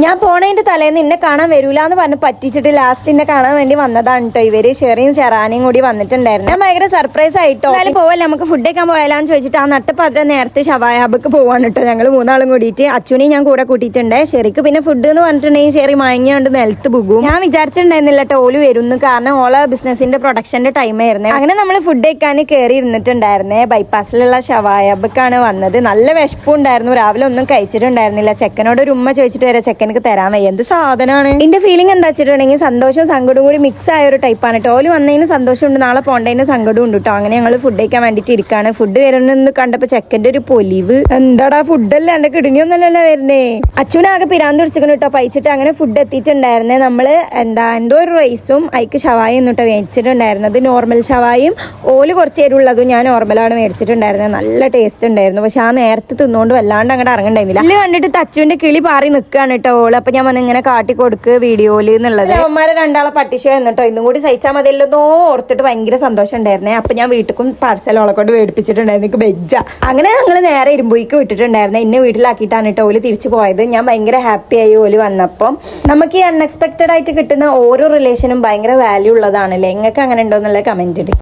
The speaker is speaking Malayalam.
ഞാൻ പോണതിന്റെ തലേന്ന് എന്നെ കാണാൻ വരൂല എന്ന് പറഞ്ഞ് പറ്റിച്ചിട്ട് ലാസ്റ്റ് എന്നെ കാണാൻ വേണ്ടി വന്നതാണ് കേട്ടോ. ഇവര് ഷെറിയും ഷെറാനയും കൂടി വന്നിട്ടുണ്ടായിരുന്നു. ഞാൻ ഭയങ്കര സർപ്രൈസ് ആയിട്ടോ. എന്നാലും പോവല്ലേ നമുക്ക് ഫുഡ് കഴിക്കാൻ പോയാലാന്ന് ചോദിച്ചിട്ട് ആ നട്ടപ്പാത്ര നേരത്തെ ഷവായ ഹബ്ബക്ക് പോവാണ് കേട്ടോ. ഞങ്ങൾ മൂന്നാളും കൂടിയിട്ട് അച്ഛനെയും ഞാൻ കൂടെ കൂട്ടിയിട്ടുണ്ട്. ഷെറിക്ക് പിന്നെ ഫുഡ് എന്ന് പറഞ്ഞിട്ടുണ്ടെങ്കിൽ ഷെറി മയങ്ങിയോണ്ട് നിലത്ത് പോകും. ഞാൻ വിചാരിച്ചിട്ടുണ്ടായിരുന്നില്ല കേട്ടോ ഓല് വരുന്നു, കാരണം ഓളെ ബിസിനസിന്റെ പ്രൊഡക്ഷന്റെ ടൈം ആയിരുന്നു. അങ്ങനെ നമ്മൾ ഫുഡ് കഴിക്കാൻ കയറി ഇരുന്നിട്ടുണ്ടായിരുന്നേ. ബൈപ്പാസിലുള്ള ഷവായ ഹബ്ബക്കാണ് വന്നത്. നല്ല വിശപ്പുണ്ടായിരുന്നു. രാവിലെ ഒന്നും കഴിച്ചിട്ടുണ്ടായിരുന്നില്ല. ചെക്കനോട് ഒരു ഉമ്മ ചോദിച്ചിട്ട് വരെ ചെക്കൻ എനിക്ക് തരാൻ വയ്യ. എന്ത് സാധനമാണ്. എന്റെ ഫീലിംഗ് എന്താ വെച്ചിട്ടുണ്ടെങ്കിൽ സന്തോഷവും സങ്കടവും കൂടി മിക്സ് ആയ ഒരു ടൈപ്പാണ് കേട്ടോ. ഓല് വന്നതിന് സന്തോഷമുണ്ട്, നാളെ പോണ്ടതിന് സങ്കടവും ഉണ്ട് കേട്ടോ. അങ്ങനെ ഞങ്ങൾ ഫുഡ് കഴിക്കാൻ വേണ്ടിട്ട് ഇരിക്കാണ്. ഫുഡ് വരുന്നെന്ന് കണ്ടപ്പോ ചെക്കന്റെ ഒരു പൊലിവ്, എന്താടാ ഫുഡല്ല എന്റെ കിടണിയൊന്നല്ലല്ലോ വരുന്നേ. അച്ഛനാകെ പിരാന്ത് പിടിച്ചിരിക്കുന്നു കേട്ടോ പൈച്ചിട്ട്. അങ്ങനെ ഫുഡ് എത്തിയിട്ടുണ്ടായിരുന്നേ. നമ്മള് എന്തോ ഒരു റൈസും അയക്ക് ഷവായും എന്നിട്ടോ മേടിച്ചിട്ടുണ്ടായിരുന്നത്. നോർമൽ ഷവായും ഓല് കുറച്ച് എരുള്ളതും ഞാൻ നോർമലാണ് മേടിച്ചിട്ടുണ്ടായിരുന്നത്. നല്ല ടേസ്റ്റ് ഉണ്ടായിരുന്നു. പക്ഷെ ആ നേരത്തെ തിന്നുകൊണ്ട് വല്ലാണ്ട് അങ്ങോട്ട് ഇറങ്ങണ്ടായിരുന്നില്ല. ഇല്ല കണ്ടിട്ട് തച്ചുവിന്റെ കിളി പാറി നിൽക്കുകയാണ് കേട്ടോ. അപ്പൊ ഞാൻ വന്ന് ഇങ്ങനെ കാട്ടി കൊടുക്ക് വീഡിയോയില് എന്നുള്ളത്. അവന്മാരെ രണ്ടാളെ പട്ടിഷോ എന്നിട്ടോ ഇന്നും കൂടി സഹിച്ചാൽ മതിയല്ലോ ഓർത്തിട്ട് ഭയങ്കര സന്തോഷം ഉണ്ടായിരുന്നേ. അപ്പൊ ഞാൻ വീട്ടിലും പാർസൽ ഓളെ കൊണ്ട് മേടിപ്പിച്ചിട്ടുണ്ടായിരുന്നു. എനിക്ക് ബെജ്ജ. അങ്ങനെ ഞങ്ങൾ നേരെ ഇരുമ്പൂയ്ക്ക് വിട്ടിട്ടുണ്ടായിരുന്നേ. എന്നെ വീട്ടിലാക്കിയിട്ടാണ് കേട്ടോ ഓല് തിരിച്ചു പോയത്. ഞാൻ ഭയങ്കര ഹാപ്പി ആയി ഓല് വന്നപ്പം. നമുക്ക് ഈ അൺഎക്സ്പെക്ടഡ് ആയിട്ട് കിട്ടുന്ന ഓരോ റിലേഷനും ഭയങ്കര വാല്യൂ ഉള്ളതാണല്ലേ. നിങ്ങൾക്ക് അങ്ങനെ ഉണ്ടോ എന്നുള്ള കമന്റ് ഇടും.